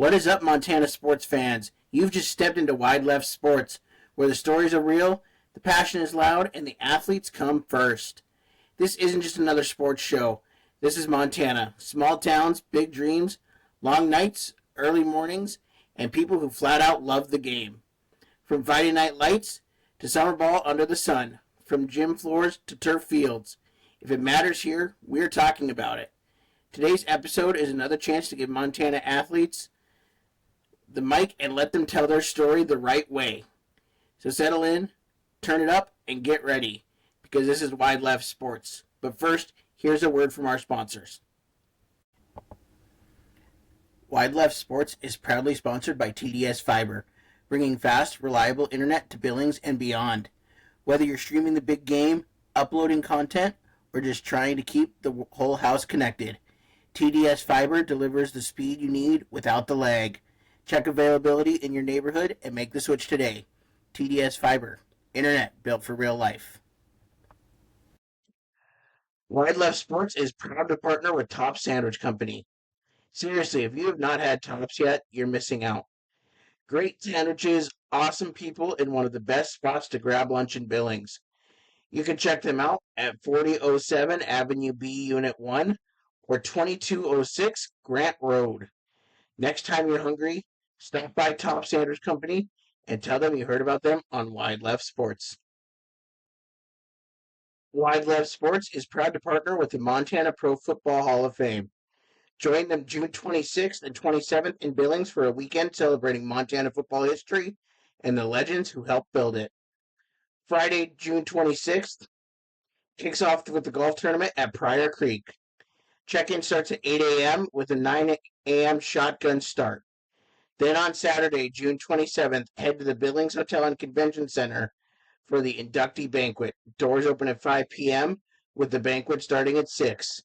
What is up, Montana sports fans? You've just stepped into Wide Left Sports, where the stories are real, the passion is loud, and the athletes come first. This isn't just another sports show. This is Montana. Small towns, big dreams, long nights, early mornings, and people who flat out love the game. From Friday night lights to summer ball under the sun, from gym floors to turf fields. If it matters here, we're talking about it. Today's episode is another chance to give Montana athletes the mic and let them tell their story the right way. So settle in, turn it up, and get ready, because this is Wide Left Sports. But first, here's a word from our sponsors. Wide Left Sports is proudly sponsored by TDS Fiber, bringing fast, reliable internet to Billings and beyond. Whether you're streaming the big game, uploading content, or just trying to keep the whole house connected, TDS Fiber delivers the speed you need without the lag. Check availability in your neighborhood and make the switch today. TDS Fiber, internet built for real life. Wide Left Sports is proud to partner with Top Sandwich Company. Seriously, if you have not had Tops yet, you're missing out. Great sandwiches, awesome people, and one of the best spots to grab lunch in Billings. You can check them out at 4007 Avenue B, Unit 1, or 2206 Grant Road. Next time you're hungry, stop by Top Sandwich Company and tell them you heard about them on Wide Left Sports. Wide Left Sports is proud to partner with the Montana Pro Football Hall of Fame. Join them June 26th and 27th in Billings for a weekend celebrating Montana football history and the legends who helped build it. Friday, June 26th, kicks off with the golf tournament at Pryor Creek. Check-in starts at 8 a.m. with a 9 a.m. shotgun start. Then on Saturday, June 27th, head to the Billings Hotel and Convention Center for the inductee banquet. Doors open at 5 p.m. with the banquet starting at 6.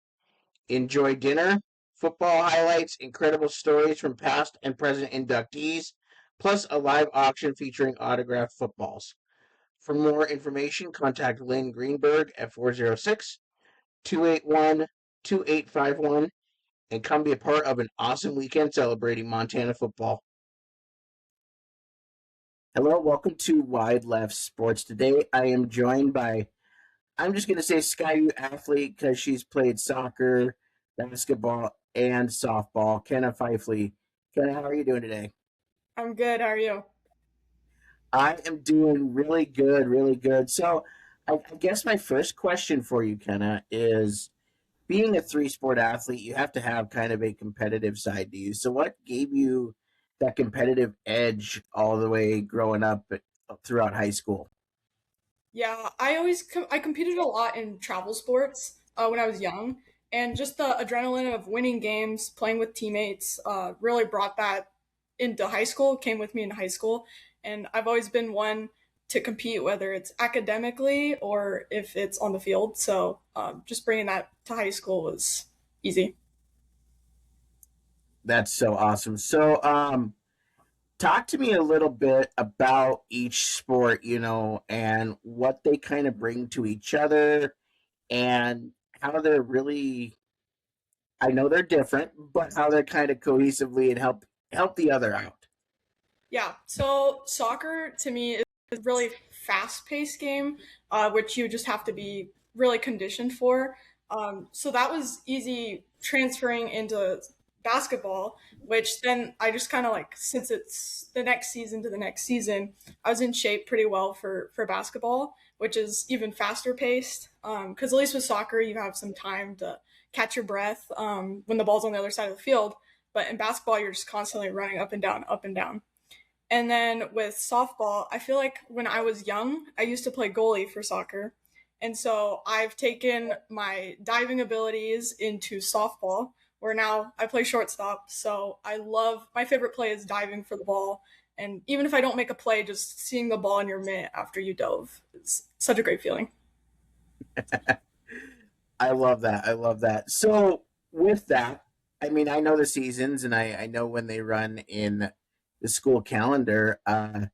Enjoy dinner, football highlights, incredible stories from past and present inductees, plus a live auction featuring autographed footballs. For more information, contact Lynn Greenberg at 406-281-2851 and come be a part of an awesome weekend celebrating Montana football. Hello, welcome to Wide Left Sports. Today I am joined by, I'm just going to say Skyview athlete because she's played soccer, basketball, and softball, Kenna Pfeifle. Kenna, how are you doing today? I'm good. How are you? I am doing really good, really good. So I guess my first question for you, Kenna, is being a three-sport athlete, you have to have kind of a competitive side to you. So what gave you that competitive edge all the way growing up throughout high school? Yeah, I competed a lot in travel sports when I was young, and just the adrenaline of winning games, playing with teammates, really brought that into high school. Came with me in high school, and I've always been one to compete, whether it's academically or if it's on the field. So just bringing that to high school was easy. That's so awesome. So talk to me a little bit about each sport, and what they kind of bring to each other and how they're really, I know they're different, but how they're kind of cohesively and help the other out. Yeah, so soccer to me is a really fast paced game, which you just have to be really conditioned for. So that was easy transferring into basketball, which then I just kind of like, since it's the next season to the next season, I was in shape pretty well for basketball, which is even faster paced. Because at least with soccer, you have some time to catch your breath when the ball's on the other side of the field. But in basketball, you're just constantly running up and down, up and down. And then with softball, I feel like when I was young, I used to play goalie for soccer. And so I've taken my diving abilities into softball, where now I play shortstop. So I love, my favorite play is diving for the ball. And even if I don't make a play, just seeing the ball in your mitt after you dove, it's such a great feeling. I love that. I love that. So with that, I mean, I know the seasons and I know when they run in the school calendar. How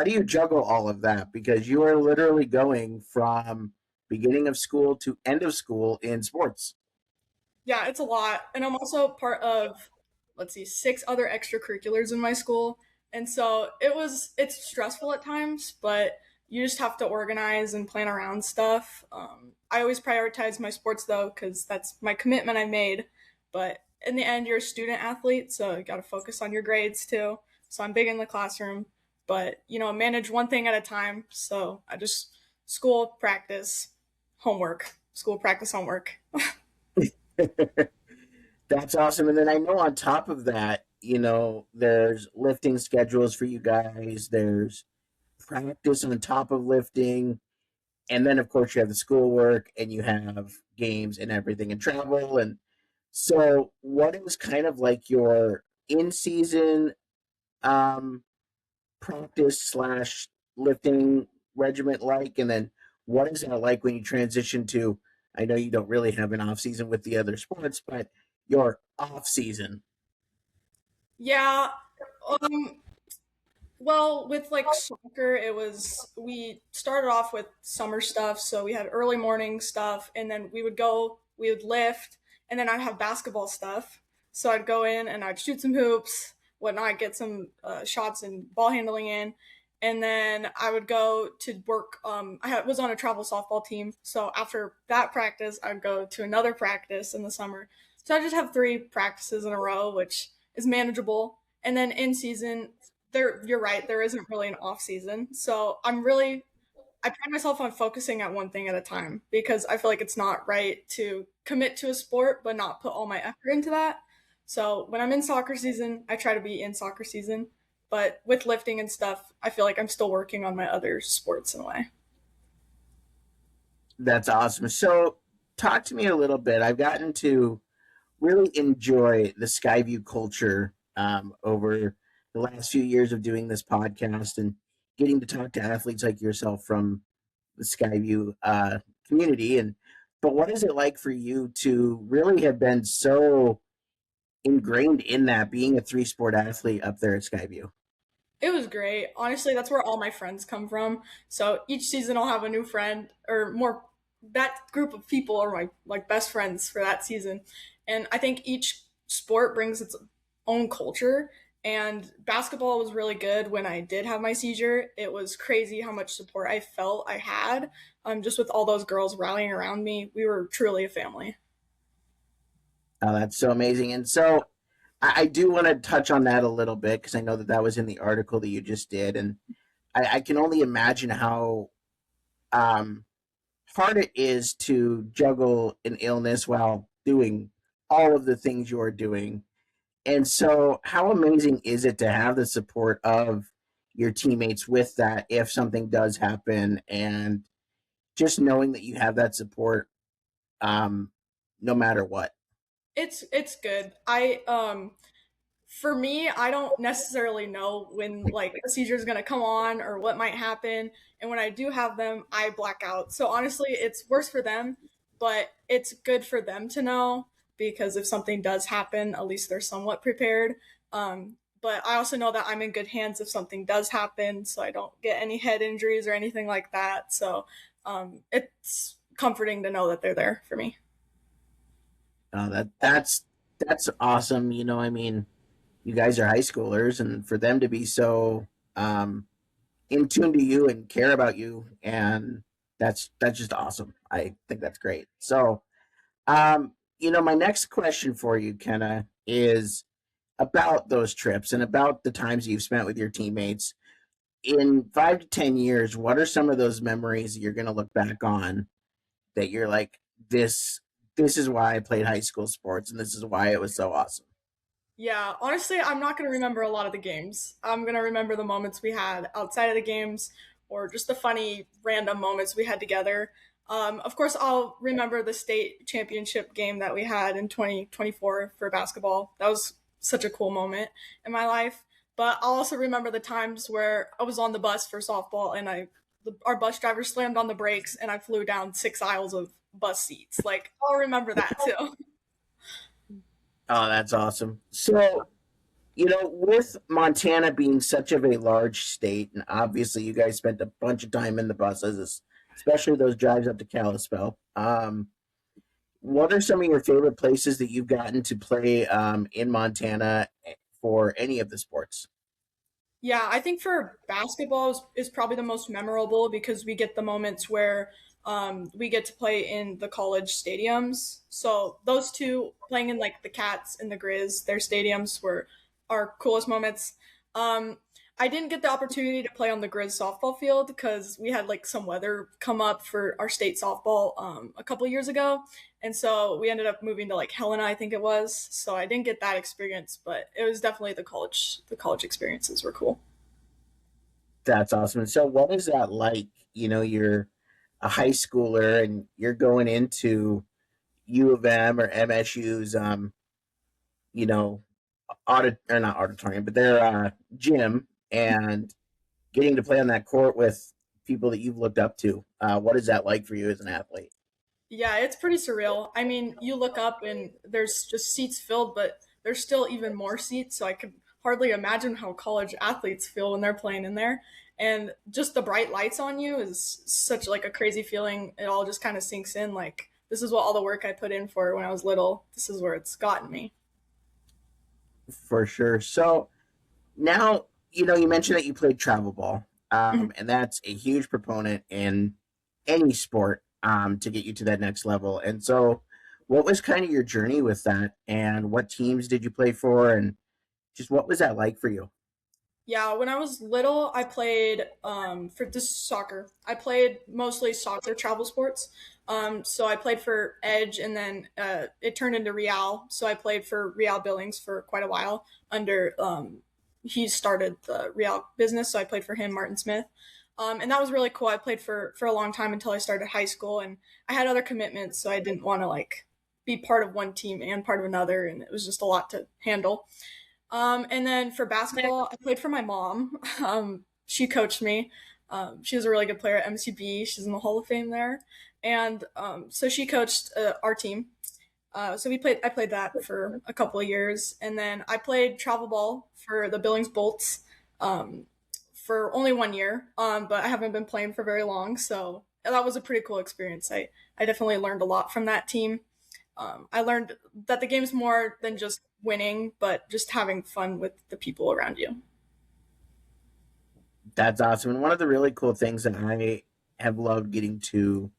do you juggle all of that? Because you are literally going from beginning of school to end of school in sports. Yeah, it's a lot. And I'm also part of let's see, six other extracurriculars in my school. And so it's stressful at times, but you just have to organize and plan around stuff. I always prioritize my sports though, because that's my commitment I made. But in the end, you're a student athlete, so you got to focus on your grades too. So I'm big in the classroom, but manage one thing at a time. So I just school, practice, homework, school, practice, homework. That's awesome. And then I know on top of that, there's lifting schedules for you guys. There's practice on top of lifting. And then, of course, you have the schoolwork and you have games and everything and travel. And so, what is kind of like your in season um, practice slash lifting regiment like? And then, what is that like when you transition to? I know you don't really have an off season with the other sports, but your off season. Yeah. Um, Well, with like soccer, we started off with summer stuff. So we had early morning stuff, and then we would lift, and then I'd have basketball stuff. So I'd go in and I'd shoot some hoops, whatnot, get some shots and ball handling in. And then I would go to work. Was on a travel softball team. So after that practice, I'd go to another practice in the summer. So I just have three practices in a row, which is manageable. And then in season, you're right, there isn't really an off season. So I pride myself on focusing at one thing at a time because I feel like it's not right to commit to a sport but not put all my effort into that. So when I'm in soccer season, I try to be in soccer season. But with lifting and stuff, I feel like I'm still working on my other sports in a way. That's awesome. So, talk to me a little bit. I've gotten to really enjoy the Skyview culture over the last few years of doing this podcast and getting to talk to athletes like yourself from the Skyview community. And but what is it like for you to really have been so ingrained in that, being a three-sport athlete up there at Skyview? It was great. Honestly, that's where all my friends come from. So each season I'll have a new friend or more. That group of people are my like best friends for that season. And I think each sport brings its own culture. And basketball was really good when I did have my seizure. It was crazy how much support I felt I had. Just with all those girls rallying around me, we were truly a family. Oh, that's so amazing. And so I do want to touch on that a little bit because I know that that was in the article that you just did. And I can only imagine how um, hard it is to juggle an illness while doing all of the things you're doing. And so, how amazing is it to have the support of your teammates with that if something does happen, and just knowing that you have that support um, no matter what? It's good. I For me, I don't necessarily know when like a seizure is going to come on or what might happen. And when I do have them, I black out. So honestly, it's worse for them, but it's good for them to know because if something does happen, at least they're somewhat prepared. But I also know that I'm in good hands if something does happen, so I don't get any head injuries or anything like that. So it's comforting to know that they're there for me. That's awesome. I mean, you guys are high schoolers, and for them to be so in tune to you and care about you, and that's just awesome. I think that's great. So, my next question for you, Kenna, is about those trips and about the times you've spent with your teammates. In 5 to 10 years, what are some of those memories that you're going to look back on that you're like, this, this is why I played high school sports, and this is why it was so awesome? Yeah, honestly, I'm not going to remember a lot of the games. I'm going to remember the moments we had outside of the games or just the funny random moments we had together. Of course, I'll remember the state championship game that we had in 2024 for basketball. That was such a cool moment in my life. But I'll also remember the times where I was on the bus for softball and our bus driver slammed on the brakes and I flew down 6 aisles of bus seats. Like, I'll remember that too. Oh, that's awesome. So, with Montana being such of a large state, and obviously you guys spent a bunch of time in the buses, especially those drives up to Kalispell. What are some of your favorite places that you've gotten to play in Montana for any of the sports? Yeah, I think for basketball is probably the most memorable because we get the moments where we get to play in the college stadiums. So those two playing in like the Cats and the Grizz, their stadiums were our coolest moments. Um, I didn't get the opportunity to play on the Grizz softball field because we had like some weather come up for our state softball a couple years ago, and so we ended up moving to like Helena, I think it was. So I didn't get that experience, but it was definitely the college experiences were cool. That's awesome. And so, what is that like? You're a high schooler and you're going into U of M or MSU's, you know, audit or not auditorium, but their gym, and getting to play on that court with people that you've looked up to. What is that like for you as an athlete? Yeah, it's pretty surreal. I mean, you look up and there's just seats filled, but there's still even more seats. So I could hardly imagine how college athletes feel when they're playing in there. And just the bright lights on you is such like a crazy feeling. It all just kind of sinks in. Like this is what all the work I put in for when I was little. This is where it's gotten me. For sure. So now, you mentioned that you played travel ball, Mhm. and that's a huge proponent in any sport to get you to that next level. And so, what was kind of your journey with that, and what teams did you play for, and just what was that like for you? Yeah, when I was little, I played for this soccer. I played mostly soccer travel sports. So I played for Edge, and then it turned into Real. So I played for Real Billings for quite a while. Under he started the Real business, so I played for him, Martin Smith, and that was really cool. I played for a long time until I started high school, and I had other commitments, so I didn't want to like be part of one team and part of another, and it was just a lot to handle. And then for basketball, I played for my mom. She coached me. She was a really good player at MCB. She's in the Hall of Fame there, and so she coached our team. So we played. I played that for a couple of years, and then I played travel ball for the Billings Bolts um, for only 1 year. But I haven't been playing for very long, so that was a pretty cool experience. I definitely learned a lot from that team. I learned that the game's more than just winning, but just having fun with the people around you. That's awesome. And one of the really cool things that I have loved getting to,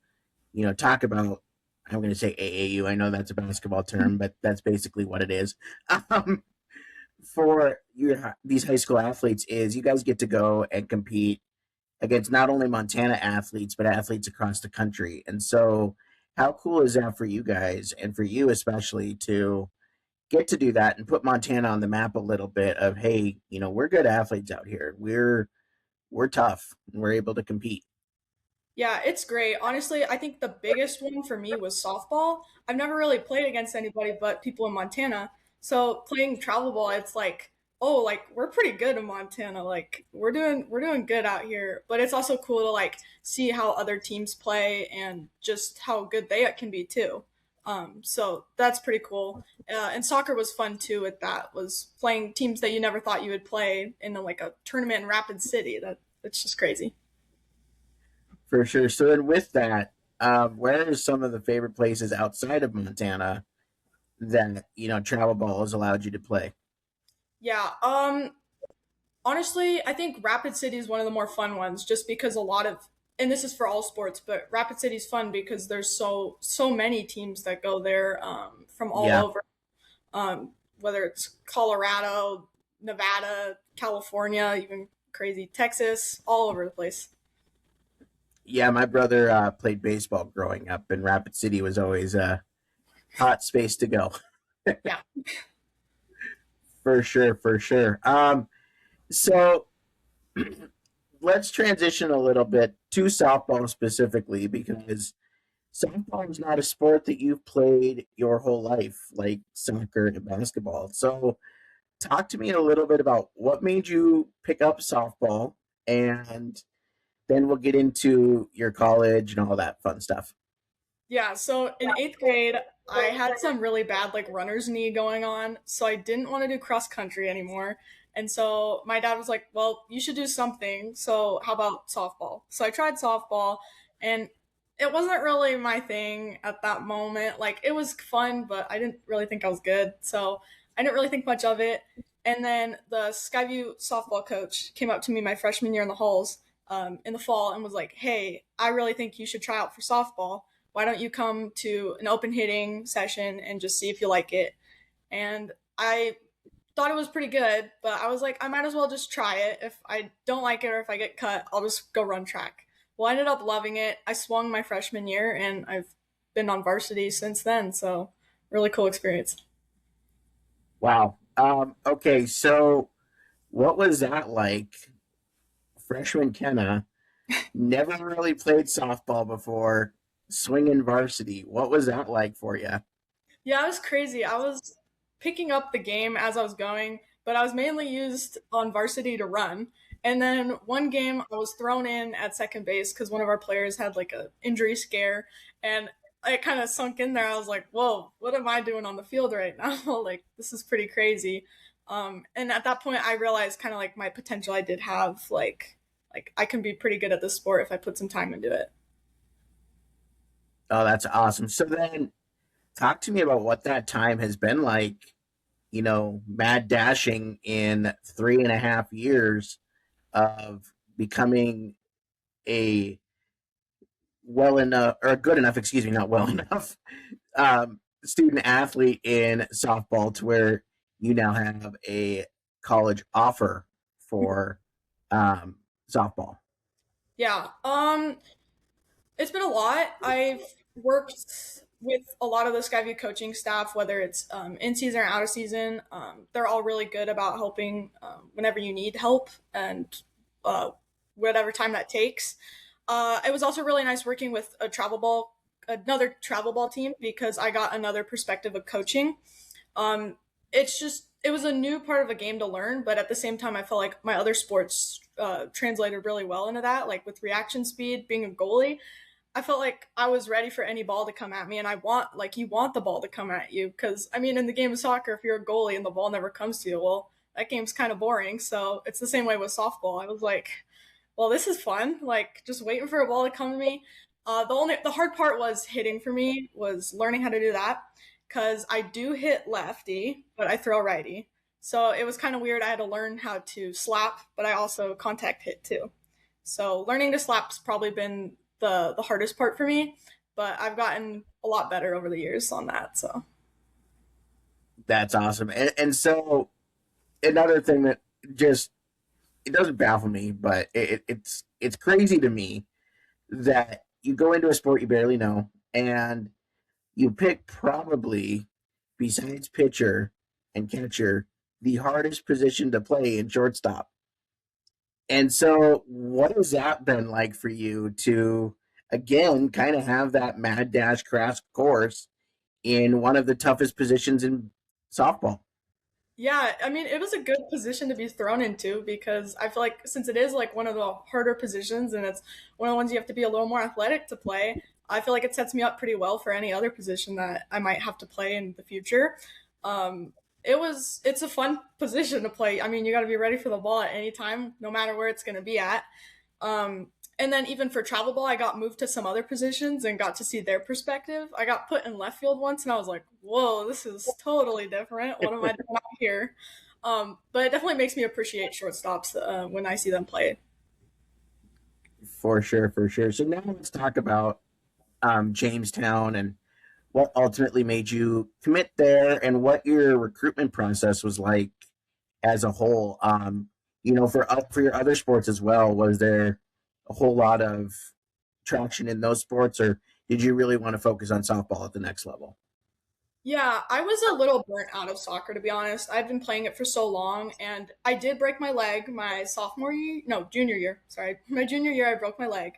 talk about, I'm going to say AAU. I know that's a basketball term, but that's basically what it is. Um, for these high school athletes is you guys get to go and compete against not only Montana athletes but athletes across the country. And so, how cool is that for you guys and for you especially to get to do that and put Montana on the map a little bit of hey, we're good athletes out here. We're tough and we're able to compete. Yeah, it's great. Honestly, I think the biggest one for me was softball. I've never really played against anybody but people in Montana. So playing travel ball, it's like, oh, like we're pretty good in Montana. Like we're doing good out here. But it's also cool to like see how other teams play and just how good they can be too. So that's pretty cool. And soccer was fun too. With that was playing teams that you never thought you would play in like a tournament in Rapid City. That's just crazy. For sure. So then with that, where are some of the favorite places outside of Montana that, travel ball has allowed you to play? Yeah. Honestly, I think Rapid City is one of the more fun ones just because a lot of and this is for all sports, but Rapid City's fun because there's so many teams that go there from all Yeah. over. Whether it's Colorado, Nevada, California, even crazy Texas, all over the place. Yeah, my brother played baseball growing up, and Rapid City was always a hot space to go. Yeah. For sure, for sure. So let's transition a little bit to softball specifically because softball is not a sport that you've played your whole life like soccer and basketball. So talk to me a little bit about what made you pick up softball, and then we'll get into your college and all that fun stuff. Yeah, so in eighth grade, I had some really bad like runner's knee going on, so I didn't want to do cross country anymore. And so my dad was like, "Well, you should do something. So how about softball?" So I tried softball, and it wasn't really my thing at that moment. Like it was fun, but I didn't really think I was good, so I didn't really think much of it. And then the Skyview softball coach came up to me my freshman year in the halls in the fall and was like, "Hey, I really think you should try out for softball. Why don't you come to an open hitting session and just see if you like it?" And I thought it was pretty good, but I was like, I might as well just try it. If I don't like it or if I get cut, I'll just go run track. Well, I ended up loving it. I swung my freshman year and I've been on varsity since then. So, really cool experience. Wow. Okay, so what was that like? Freshman Kenna never really played softball before, swinging varsity. What was that like for you? Yeah, it was crazy. I was picking up the game as I was going, but I was mainly used on varsity to run. And then one game I was thrown in at second base because one of our players had like a injury scare, and it kind of sunk in there. I was like, "Whoa, what am I doing on the field right now? Like this is pretty crazy." And at that point, I realized kind of like my potential I did have. Like I can be pretty good at this sport if I put some time into it. Oh, that's awesome. So then, talk to me about what that time has been like. Mad dashing in 3.5 years of becoming a well enough or good enough, excuse me, not well enough, student athlete in softball to where you now have a college offer for softball. Yeah. It's been a lot. I've worked with a lot of the Skyview coaching staff, whether it's in season or out of season. They're all really good about helping whenever you need help and uh, whatever time that takes. It was also really nice working with another travel ball team because I got another perspective of coaching. It's just it was a new part of a game to learn, but at the same time, I felt like my other sports translated really well into that, like with reaction speed, being a goalie. I felt like I was ready for any ball to come at me, and you want the ball to come at you because I mean, in the game of soccer, if you're a goalie and the ball never comes to you, well, that game's kind of boring. So it's the same way with softball. I was like, well, this is fun. Like just waiting for a ball to come to me. The hard part was hitting for me was learning how to do that because I do hit lefty, but I throw righty. So it was kind of weird. I had to learn how to slap, but I also contact hit too. So learning to slap's probably been the hardest part for me, but I've gotten a lot better over the years on that. So That's awesome. And so another thing that just it doesn't baffle me, but it's crazy to me that you go into a sport you barely know and you pick probably besides pitcher and catcher the hardest position to play in shortstop. And so, what has that been like for you to, again, kind of have that mad dash crash course in one of the toughest positions in softball? yeah, I mean, it was a good position to be thrown into because I feel like since it is like one of the harder positions and it's one of the ones you have to be a little more athletic to play, I feel like it sets me up pretty well for any other position that I might have to play in the future. It's a fun position to play. I mean, you got to be ready for the ball at any time, no matter where it's going to be at. And then even for travel ball, I got moved to some other positions and got to see their perspective. I got put in left field once, and I was like, "Whoa, this is totally different. What am I doing out here?" But it definitely makes me appreciate shortstops when I see them play. For sure, for sure. So now let's talk about Jamestown and what ultimately made you commit there and what your recruitment process was like as a whole. For your other sports as well, was there a whole lot of traction in those sports, or did you really want to focus on softball at the next level? Yeah, I was a little burnt out of soccer, to be honest. I've been playing it for so long, and I did break my leg my sophomore year, no, junior year. Sorry, my junior year, I broke my leg.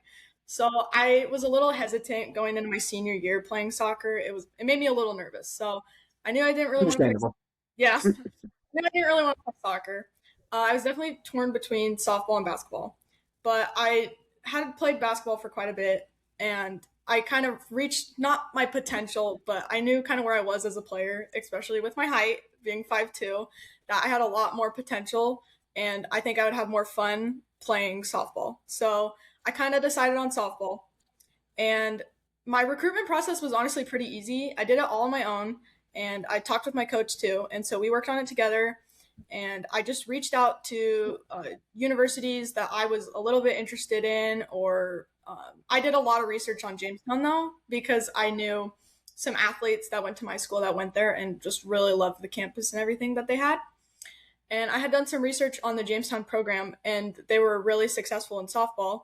So I was a little hesitant going into my senior year playing soccer. It made me a little nervous. So I knew I didn't really want to play. Understandable. Yeah, I knew I didn't really want to play soccer. I was definitely torn between softball and basketball, but I had played basketball for quite a bit, and I kind of reached not my potential, but I knew kind of where I was as a player, especially with my height being 5'2", that I had a lot more potential, and I think I would have more fun playing softball. So I kind of decided on softball, and My recruitment process was honestly pretty easy. I did it all on my own, and I talked with my coach too. And so we worked on it together. And I just reached out to universities that I was a little bit interested in, or I did a lot of research on Jamestown though, because I knew some athletes that went to my school that went there and just really loved the campus and everything that they had. And I had done some research on the Jamestown program, and they were really successful in softball.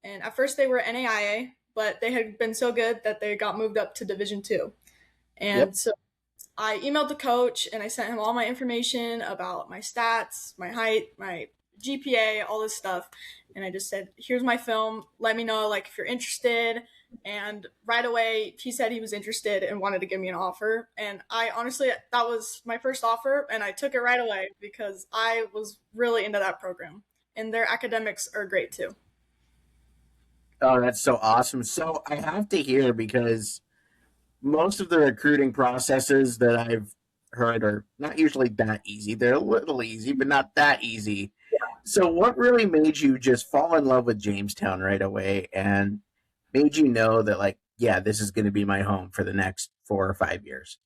And at first they were NAIA, but they had been so good that they got moved up to Division Two. Yep. And so I emailed the coach and I sent him all my information about my stats, my height, my GPA, all this stuff. And I just said, "Here's my film. Let me know like if you're interested." And right away, he said he was interested and wanted to give me an offer. And I honestly, that was my first offer, and I took it right away because I was really into that program. And their academics are great too. Oh, that's so awesome. So I have to hear because most of the recruiting processes that I've heard are not usually that easy. They're a little easy, but not that easy. So, what really made you just fall in love with Jamestown right away and made you know that, like, yeah, this is going to be my home for the next 4 or 5 years?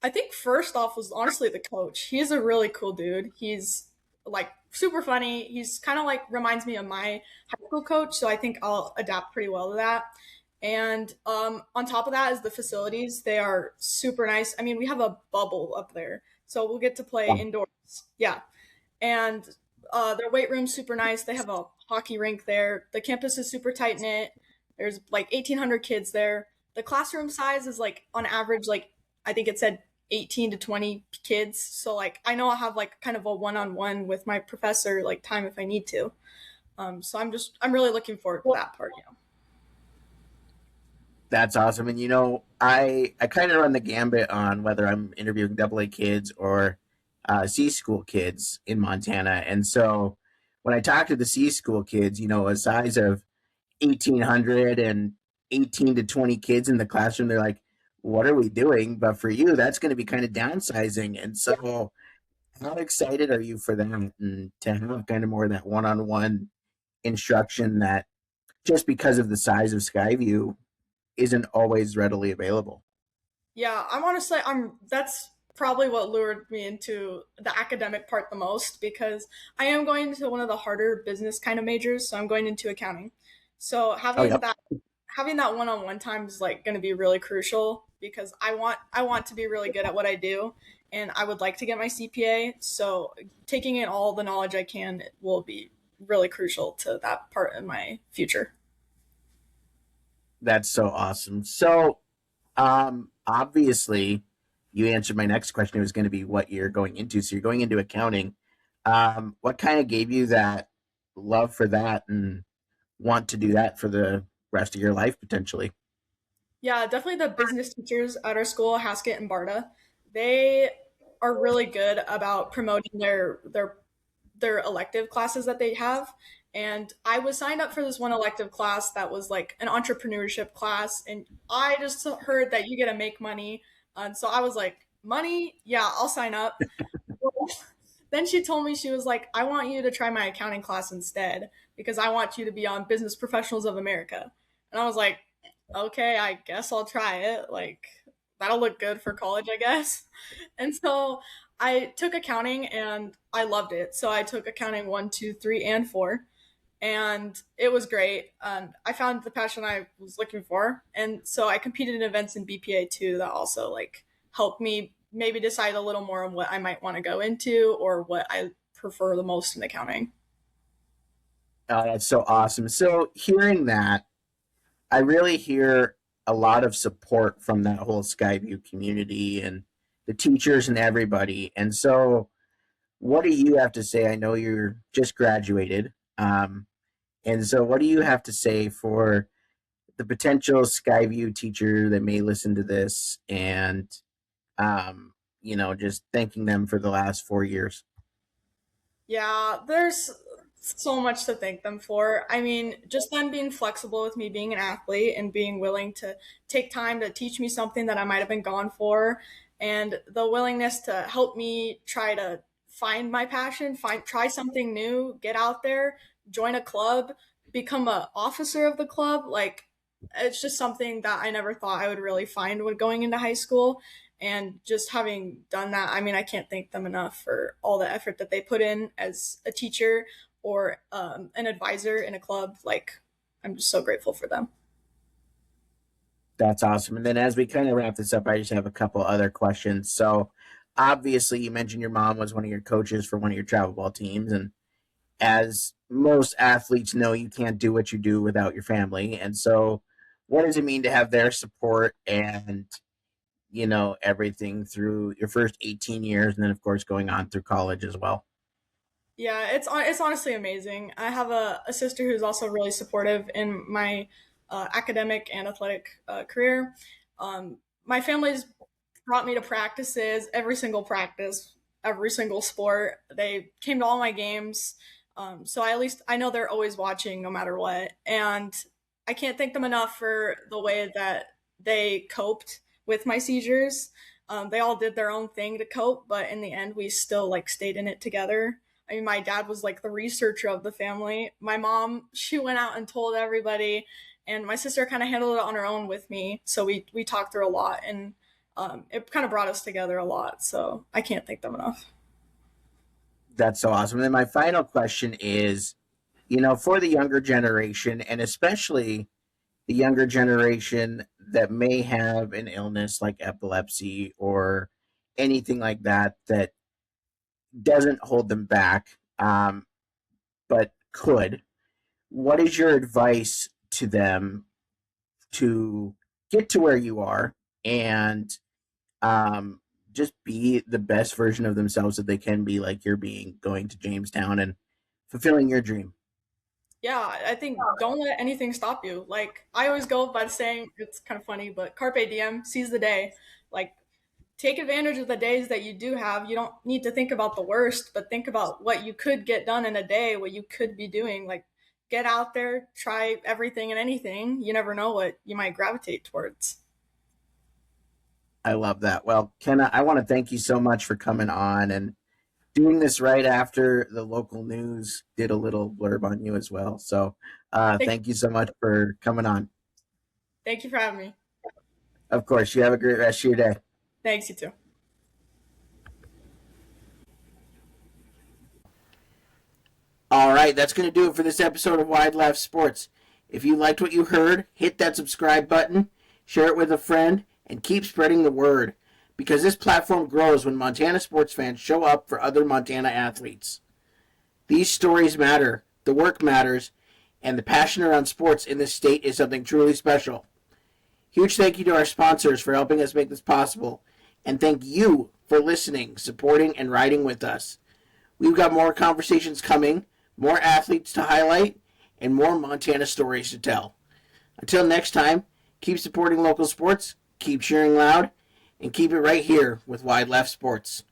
I think first off was honestly the coach. He's a really cool dude. He's like super funny. He's kind of like reminds me of my high school coach, so I think I'll adapt pretty well to that. And on top of that is the facilities. They are super nice. I mean, we have a bubble up there, so we'll get to play indoors. Yeah, and their weight room's super nice. They have a hockey rink there. The campus is super tight knit. There's like 1,800 kids there. The classroom size is like on average, like I think it said 18 to 20 kids. So like I know I'll have like kind of a one-on-one with my professor like time if I need to. So I'm really looking forward to that part. Yeah. That's awesome. And I kind of run the gambit on whether I'm interviewing double A kids or C school kids in Montana. And so when I talk to the C school kids, a size of 1,800 and 18 to 20 kids in the classroom, they're like, what are we doing? But for you, that's going to be kind of downsizing. And so, how excited are you for that and to have kind of more of that one on one instruction that just because of the size of Skyview isn't always readily available? Yeah, I'm honestly I'm that's probably what lured me into the academic part the most because I am going into one of the harder business kind of majors, so I'm going into accounting. So Oh, having yep. that one-on-one time is like going to be really crucial because I want to be really good at what I do, and I would like to get my CPA. So taking in all the knowledge I can will be really crucial to that part in my future. That's so awesome. So, obviously, you answered my next question. It was going to be what you're going into. So, you're going into accounting. What kind of gave you that love for that and want to do that for the rest of your life potentially? Yeah, definitely the business teachers at our school, Haskett and Barta. They are really good about promoting their elective classes that they have. And I was signed up for this one elective class that was like an entrepreneurship class, and I just heard that you get to make money, and so I was like, money? Yeah, I'll sign up. Well, then she told me she was like, I want you to try my accounting class instead because I want you to be on Business Professionals of America. And I was like, okay, I guess I'll try it. Like, that'll look good for college, I guess. And so I took accounting and I loved it. So I took accounting one, two, three, and four. And it was great. And I found the passion I was looking for. And so I competed in events in BPA too that also like helped me maybe decide a little more on what I might want to go into or what I prefer the most in accounting. That's so awesome. So, hearing that, I really hear a lot of support from that whole Skyview community and the teachers and everybody. And so, what do you have to say? I know you're just graduated. And so, what do you have to say for the potential Skyview teacher that may listen to this and, just thanking them for the last 4 years? Yeah, there's so much to thank them for. I mean, just them being flexible with me being an athlete and being willing to take time to teach me something that I might have been gone for, and the willingness to help me try to find my passion, try something new, get out there, join a club, become a officer of the club. Like it's just something that I never thought I would really find when going into high school. And just having done that, I mean, I can't thank them enough for all the effort that they put in as a teacher or an advisor in a club. Like, I'm just so grateful for them. That's awesome. And then as we kind of wrap this up, I just have a couple other questions. So obviously you mentioned your mom was one of your coaches for one of your travel ball teams. And as most athletes know, you can't do what you do without your family. And so what does it mean to have their support and, everything through your first 18 years and then of course going on through college as well? Yeah, it's honestly amazing. I have a sister who's also really supportive in my academic and athletic career. My family's brought me to practices, every single practice, every single sport. They came to all my games. So I, at least I know they're always watching no matter what. And I can't thank them enough for the way that they coped with my seizures. They all did their own thing to cope, but in the end, we still like stayed in it together. I mean, my dad was like the researcher of the family. My mom, she went out and told everybody, and my sister kind of handled it on her own with me. So we talked through a lot, and it kind of brought us together a lot. So I can't thank them enough. That's so awesome. And then my final question is, for the younger generation, and especially the younger generation that may have an illness like epilepsy or anything like that that doesn't hold them back, but could, what is your advice to them to get to where you are and just be the best version of themselves that they can be, like you're being, going to Jamestown and fulfilling your dream? Yeah, I think don't let anything stop you. Like I always go by the saying, it's kind of funny, but carpe diem, seize the day. Like take advantage of the days that you do have. You don't need to think about the worst, but think about what you could get done in a day, what you could be doing. Like get out there, try everything and anything. You never know what you might gravitate towards. I love that. Well, Kenna, I want to thank you so much for coming on and doing this right after the local news did a little blurb on you as well. So Thank, thank you so much for coming on. thank you for having me. Of course, you have a great rest of your day. Thanks, you too. All right, that's going to do it for this episode of Wide Left Sports. If you liked what you heard, hit that subscribe button, share it with a friend, and keep spreading the word, because this platform grows when Montana sports fans show up for other Montana athletes. These stories matter, the work matters, and the passion around sports in this state is something truly special. Huge thank you to our sponsors for helping us make this possible, and thank you for listening, supporting, and riding with us. We've got more conversations coming, more athletes to highlight, and more Montana stories to tell. Until next time, keep supporting local sports, keep cheering loud, and keep it right here with Wide Left Sports.